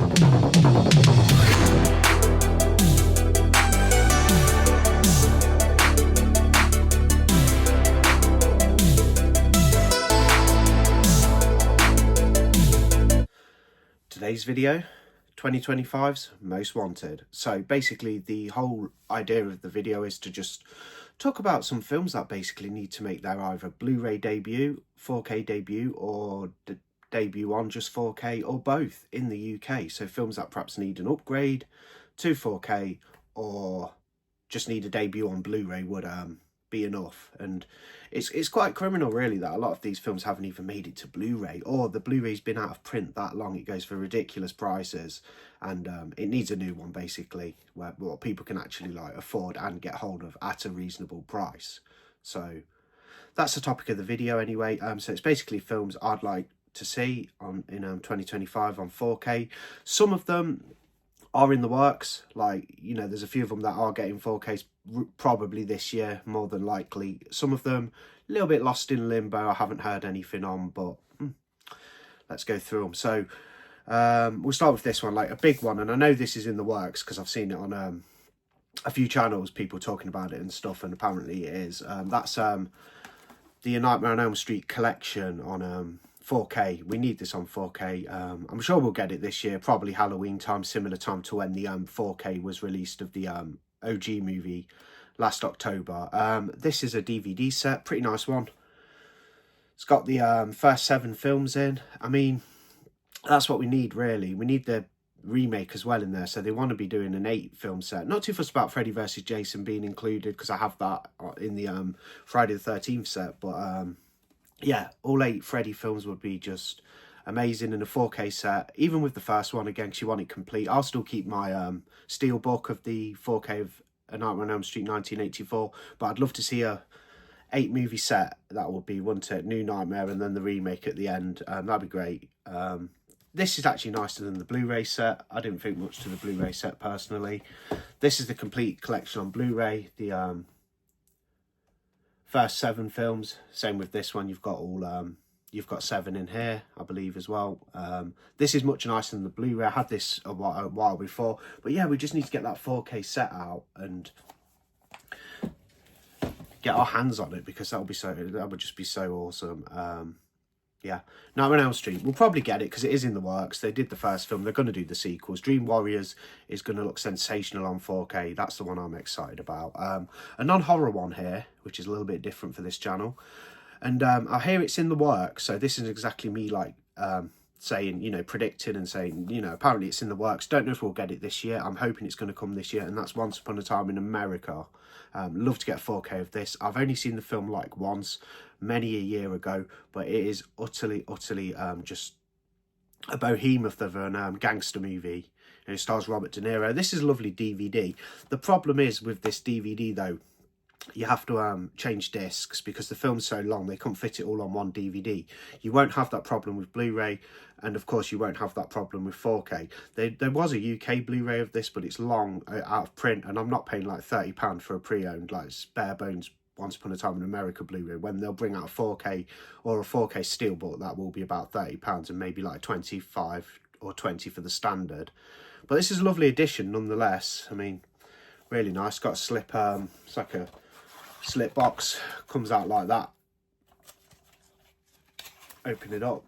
Today's video, 2025's Most Wanted. So basically the whole idea of the video is to just talk about some films that basically need to make their either Blu-ray debut, 4K debut, or debut on just 4K, or both in the UK. So films that perhaps need an upgrade to 4K or just need a debut on Blu-ray would be enough. And it's quite criminal really that a lot of these films haven't even made it to Blu-ray, or the Blu-ray's been out of print that long it goes for ridiculous prices, and it needs a new one basically where what people can actually like afford and get hold of at a reasonable price. So that's the topic of the video anyway. So it's basically films I'd like to see on in 2025 on 4K. Some of them are in the works, like, you know, there's a few of them that are getting 4Ks probably this year, more than likely. Some of them a little bit lost in limbo, I haven't heard anything on, but let's go through them. So we'll start with this one, like a big one, and I know this is in the works because I've seen it on a few channels, people talking about it and stuff, and apparently it is. That's the Nightmare on Elm Street collection on 4K. We need this on 4K. I'm sure we'll get it this year, probably Halloween time, similar time to when the 4K was released of the OG movie last October. This is a DVD set, pretty nice one. It's got the first 7 films in. I mean, that's what we need really. We need the remake as well in there, so they want to be doing an 8 film set. Not too fussed about Freddy vs Jason being included because I have that in the Friday the 13th set, but yeah, all 8 Freddy films would be just amazing in a 4K set, even with the first one again, because you want it complete. I'll still keep my steel book of the 4K of A Nightmare on Elm Street 1984, but I'd love to see a 8 movie set. That would be, wouldn't it? New Nightmare and then the remake at the end. That'd be great. This is actually nicer than the Blu-ray set. I didn't think much to the Blu-ray set personally. This is the complete collection on Blu-ray. The first 7 films. Same with this one. You've got all you've got 7 in here, I believe, as well. This is much nicer than the Blu-ray. I had this a while before, but yeah, we just need to get that 4K set out and get our hands on it, because that would just be so awesome. Yeah, Nightmare on Elm Street, we'll probably get it because it is in the works. They did the first film, they're going to do the sequels. Dream Warriors is going to look sensational on 4K. That's the one I'm excited about. A non-horror one here, which is a little bit different for this channel. And I hear it's in the works, so this is exactly me like saying, you know, predicting and saying, you know, apparently it's in the works. Don't know if we'll get it this year. I'm hoping it's going to come this year, and that's Once Upon a Time in America. Love to get 4K of this. I've only seen the film like once, many a year ago, but it is utterly just a behemoth of an gangster movie. And it stars Robert De Niro. This is a lovely DVD. The problem is with this DVD though, you have to change discs because the film's so long they can't fit it all on one DVD. You won't have that problem with Blu-ray, and of course you won't have that problem with 4K. There was a UK Blu-ray of this, but it's long, out of print, and I'm not paying like £30 for a pre-owned, like bare bones Once Upon a Time in America Blu-ray. When they'll bring out a 4K or a 4K steelbook, that will be about £30 and maybe like 25 or 20 for the standard. But this is a lovely edition nonetheless. I mean, really nice. Got a slip, it's like a slip box, comes out like that. Open it up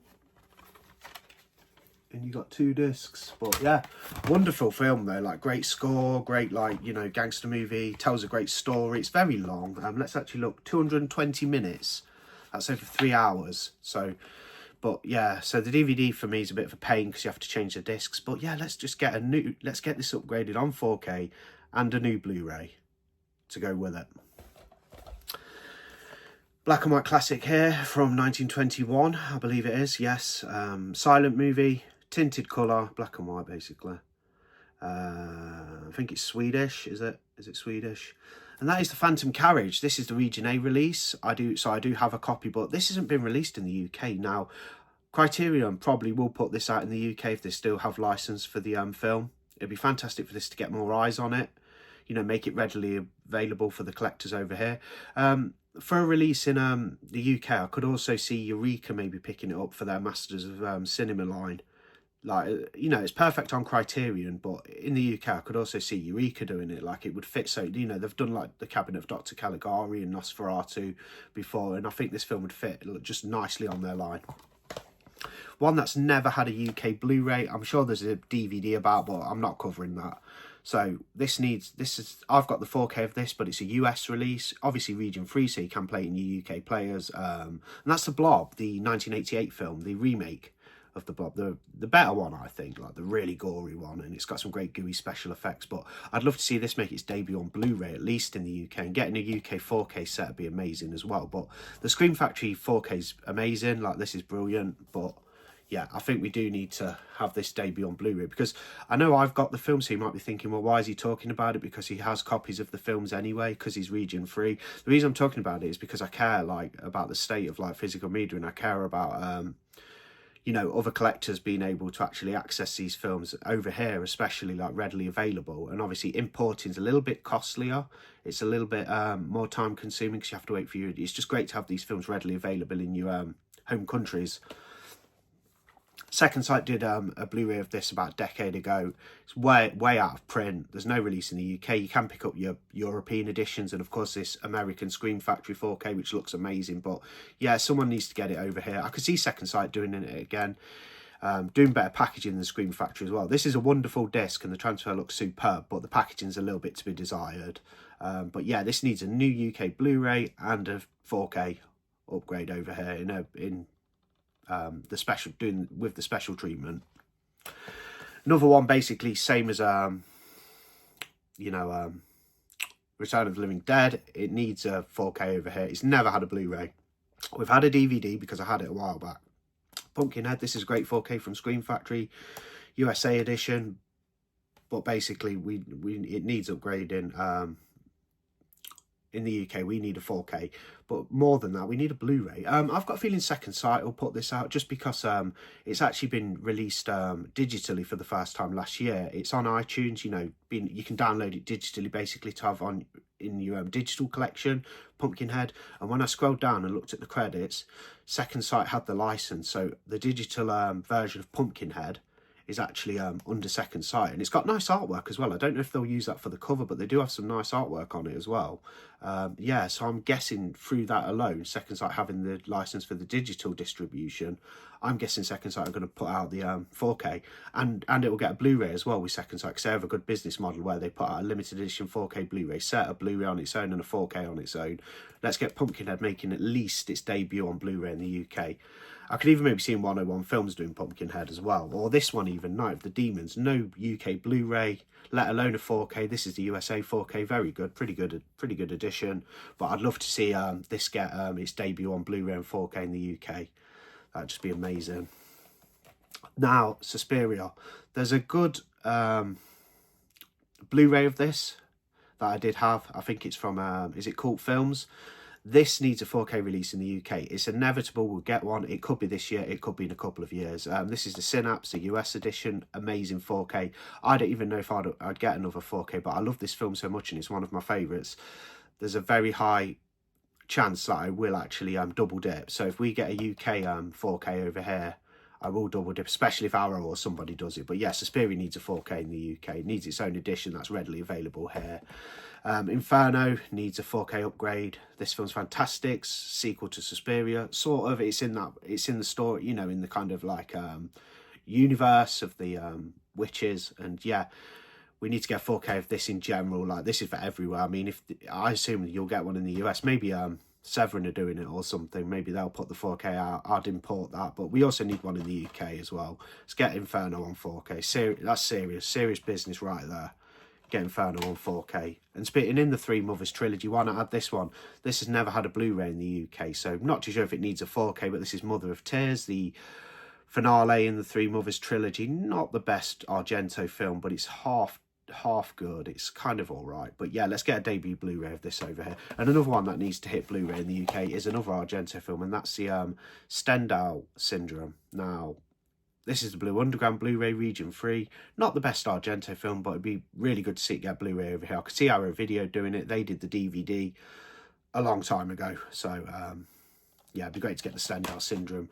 and you got 2 discs. But yeah, wonderful film though, like great score, great, like, you know, gangster movie, tells a great story. It's very long. Let's actually look, 220 minutes, that's over 3 hours. So, but yeah, so the DVD for me is a bit of a pain because you have to change the discs. But yeah, let's get this upgraded on 4K and a new Blu-ray to go with it. Black and white classic here from 1921, I believe it is, yes. Silent movie, tinted colour, black and white basically. I think it's Swedish, is it? Is it Swedish? And that is the Phantom Carriage. This is the Region A release. I do have a copy, but this hasn't been released in the UK. Now, Criterion probably will put this out in the UK if they still have license for the film. It'd be fantastic for this to get more eyes on it. You know, make it readily available for the collectors over here. For a release in the UK, I could also see Eureka maybe picking it up for their Masters of Cinema line like, you know, it's perfect on Criterion, but in the UK I could also see Eureka doing it. Like, it would fit so, you know, they've done like The Cabinet of Dr. Caligari and Nosferatu before, and I think this film would fit just nicely on their line. One that's never had a UK Blu-ray, I'm sure there's a DVD about, but I'm not covering that. So I've got the 4K of this, but it's a US release, obviously region free, so you can play it in your UK players. And that's the Blob, the 1988 film, the remake of the Blob, the better one, I think, like the really gory one, and it's got some great gooey special effects. But I'd love to see this make its debut on Blu-ray, at least in the UK, and getting a UK 4K set would be amazing as well. But the Scream Factory 4K is amazing, like, this is brilliant, but yeah, I think we do need to have this debut on Blu-ray, because I know I've got the film, so you might be thinking, well, why is he talking about it? Because he has copies of the films anyway, because he's region free. The reason I'm talking about it is because I care, like, about the state of, like, physical media, and I care about, you know, other collectors being able to actually access these films over here, especially, like, readily available. And obviously importing is a little bit costlier. It's a little bit more time consuming, because you have to wait for you. It's just great to have these films readily available in your home countries. Second Sight did a Blu-ray of this about a decade ago. It's way out of print. There's no release in the UK. You can pick up your European editions, and of course this American Scream Factory 4K, which looks amazing. But yeah, someone needs to get it over here. I could see Second Sight doing it again, doing better packaging than Scream Factory as well. This is a wonderful disc, and the transfer looks superb, but the packaging's a little bit to be desired. But yeah, this needs a new UK Blu-ray and a 4K upgrade over here in the special, doing with the special treatment. Another one, basically same as you know, Return of the Living Dead. It needs a 4K over here. It's never had a Blu-ray. We've had a DVD because I had it a while back. Pumpkinhead, this is a great 4K from Scream Factory, USA edition, but basically it needs upgrading. In the UK, we need a 4K, but more than that, we need a Blu-ray. I've got a feeling Second Sight will put this out, just because it's actually been released digitally for the first time last year. It's on iTunes, you know, you can download it digitally, basically, to have in your digital collection, Pumpkinhead. And when I scrolled down and looked at the credits, Second Sight had the license, so the digital version of Pumpkinhead is actually under Second Sight, and it's got nice artwork as well. I don't know if they'll use that for the cover, but they do have some nice artwork on it as well. Yeah, so I'm guessing through that alone, Second Sight having the license for the digital distribution, I'm guessing Second Sight are going to put out the 4K, and it will get a Blu-ray as well with Second Sight, because they have a good business model where they put out a limited edition 4K Blu-ray set, a Blu-ray on its own and a 4K on its own. Let's get Pumpkinhead making at least its debut on Blu-ray in the UK. I could even maybe see in 101 Films doing Pumpkinhead as well, or this one even, Night of the Demons. No UK Blu-ray, let alone a 4K. This is the USA 4K, very good, pretty good edition. But I'd love to see this get its debut on Blu-ray and 4K in the UK. That'd just be amazing. Now, Suspiria. There's a good Blu-ray of this that I did have. I think it's from, is it Cult Films? This needs a 4K release in the UK. It's inevitable we'll get one. It could be this year. It could be in a couple of years. This is the Synapse, the US edition. Amazing 4K. I don't even know if I'd get another 4K, but I love this film so much, and it's one of my favourites. There's a very high chance that I will actually double dip. So if we get a UK 4K over here, I will double dip, especially if Arrow or somebody does it. But yeah, Suspiria needs a 4K in the UK. It needs its own edition that's readily available here. Inferno needs a 4K upgrade. This film's fantastic. Sequel to Suspiria, sort of. It's in the story, you know, in the kind of like universe of the witches. And yeah, we need to get 4K of this in general. Like, this is for everywhere. I mean, I assume you'll get one in the US. Maybe Severin are doing it or something. Maybe they'll put the 4K out. I'd import that. But we also need one in the UK as well. Let's get Inferno on 4K. That's serious business right there. Get Inferno on 4K. And spitting in the Three Mothers trilogy, why not add this one? This has never had a Blu-ray in the UK, so I'm not too sure if it needs a 4K, but this is Mother of Tears, the finale in the Three Mothers trilogy. Not the best Argento film, but it's half good. It's kind of all right. But yeah, let's get a debut Blu-ray of this over here. And another one that needs to hit Blu-ray in the UK is another Argento film, and that's the Stendhal Syndrome. Now, this is the Blue Underground Blu-ray, region free. Not the best Argento film, but it'd be really good to see it get Blu-ray over here. I could see Arrow Video doing it. They did the DVD a long time ago. So, yeah, it'd be great to get the Stendhal Syndrome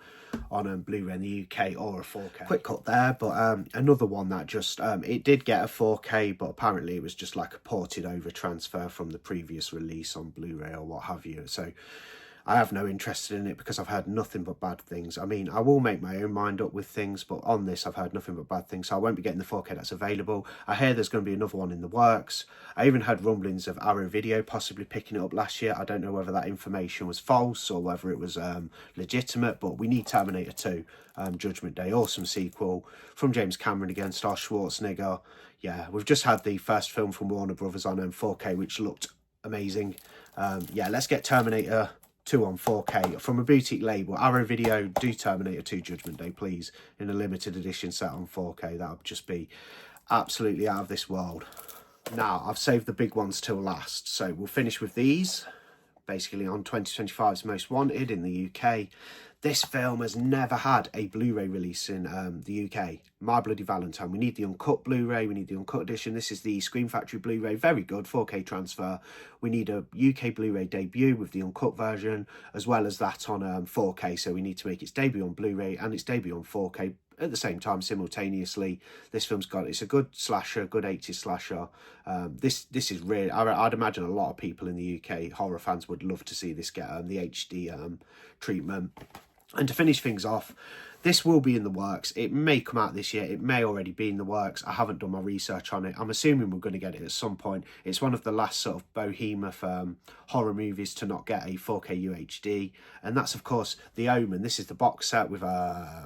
on Blu-ray in the UK or a 4K. Quick cut there, but another one that just, it did get a 4K, but apparently it was just like a ported over transfer from the previous release on Blu-ray or what have you. So I have no interest in it because I've heard nothing but bad things. I mean, I will make my own mind up with things, but on this I've heard nothing but bad things, so I won't be getting the 4K that's available. I hear there's going to be another one in the works. I even heard rumblings of Arrow Video possibly picking it up last year. I don't know whether that information was false or whether it was legitimate, but we need Terminator 2, Judgment Day. Awesome sequel from James Cameron again, star Schwarzenegger. Yeah, we've just had the first film from Warner Brothers on 4K, which looked amazing. Yeah, let's get Terminator 2 on 4K from a boutique label. Arrow Video, do Terminator 2 Judgment Day, please, in a limited edition set on 4K. That would just be absolutely out of this world. Now, I've saved the big ones till last, so we'll finish with these. Basically on 2025's Most Wanted in the UK. This film has never had a Blu-ray release in the UK. My Bloody Valentine. We need the uncut Blu-ray. We need the uncut edition. This is the Screen Factory Blu-ray. Very good 4K transfer. We need a UK Blu-ray debut with the uncut version, as well as that on 4K. So we need to make its debut on Blu-ray and its debut on 4K at the same time, simultaneously. This film's got, it's a good slasher, good 80s slasher. This is really, I'd imagine a lot of people in the UK, horror fans, would love to see this get the HD treatment. And to finish things off, this will be in the works. It may come out this year. It may already be in the works. I haven't done my research on it. I'm assuming we're going to get it at some point. It's one of the last sort of behemoth horror movies to not get a 4K UHD. And that's, of course, The Omen. This is the box set with,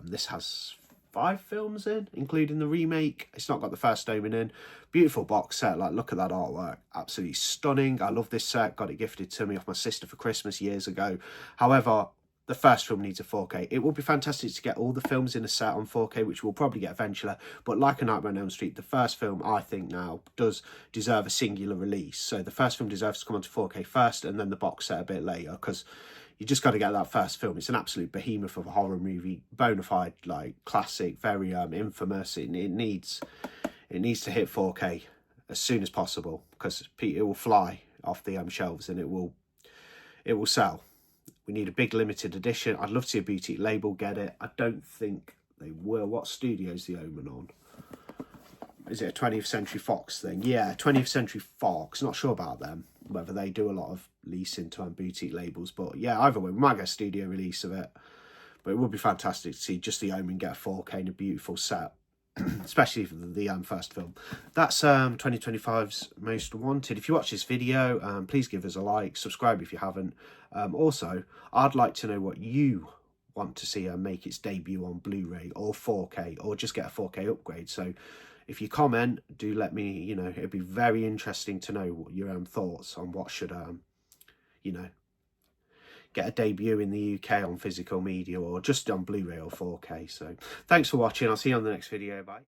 this has 5 films in, including the remake. It's not got the first Omen in. Beautiful box set. Like, look at that artwork. Absolutely stunning. I love this set. Got it gifted to me off my sister for Christmas years ago. However, the first film needs a 4K. It would be fantastic to get all the films in a set on 4K, which we'll probably get eventually. But like A Nightmare on Elm Street, the first film, I think now, does deserve a singular release. So the first film deserves to come onto 4K first, and then the box set a bit later, because you just got to get that first film. It's an absolute behemoth of a horror movie, bona fide, like, classic, very infamous. It needs to hit 4K as soon as possible, because it will fly off the shelves and it will sell. We need a big limited edition. I'd love to see a boutique label get it. I don't think they will. What studio's The Omen on? Is it a 20th Century Fox thing? Yeah, 20th Century Fox. Not sure about them, whether they do a lot of leasing to boutique labels. But yeah, either way, we might get a studio release of it. But it would be fantastic to see just The Omen get a 4K in a beautiful set, especially for the first film. That's 2025's Most Wanted. If you watch this video, please give us a like, subscribe if you haven't. Also, I'd like to know what you want to see make its debut on Blu-ray or 4K, or just get a 4K upgrade. So if you comment, do let me, you know, it'd be very interesting to know your thoughts on what should, you know, get a debut in the UK on physical media, or just on Blu-ray or 4K. So thanks for watching. I'll see you on the next video. Bye.